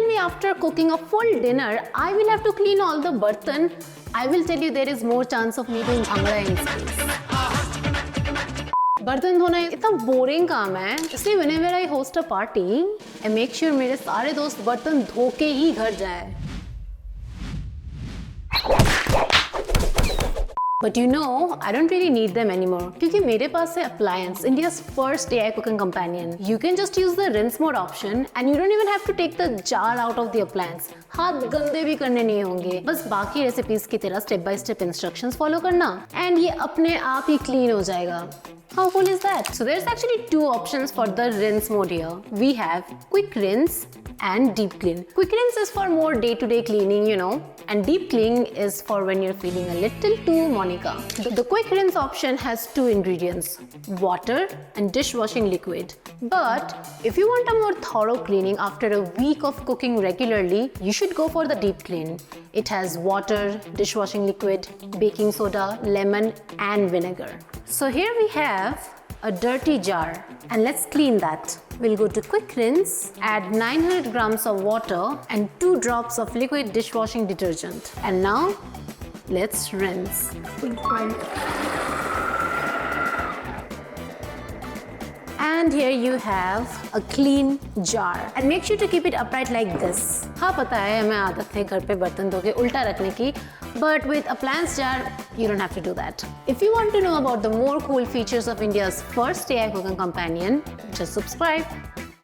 tell me after cooking a full dinner, I will have to clean all the bartan. I will tell you there is more chance of me doing bhangra in space. बर्तन धोना इतना boring काम है, इसलिए whenever I host a party, I make sure मेरे सारे दोस्त बर्तन धो के ही घर जाए. But you know, I don't really need them anymore क्योंकि मेरे पास है Appliance, India's first AI cooking companion. You can just use the rinse mode option and you don't even have to take the jar out of the appliance. हाथ गंदे भी करने नहीं होंगे, बस बाकी रेसिपीज की तरह step by step instructions follow करना एंड ये अपने आप ही क्लीन हो जाएगा. How cool is that? So there's actually two options for the rinse mode here. We have quick rinse and deep clean. Quick rinse is for more day-to-day cleaning, you know, and deep clean is for when you're feeling a little too Monica. The quick rinse option has two ingredients, water and dishwashing liquid. But if you want a more thorough cleaning after a week of cooking regularly, you should go for the deep clean. It has water, dishwashing liquid, baking soda, lemon and vinegar. So here we have a dirty jar and let's clean that. We'll go to quick rinse, add 900 grams of water and 2 drops of liquid dishwashing detergent. And now let's rinse. And here you have a clean jar and make sure to keep it upright like this. हाँ पता है हमें आदत है घर पे बर्तन धो के उल्टा रखने की, but with appliance jar you don't have to do that. If you want to know about the more cool features of India's first AI cooking companion, just subscribe.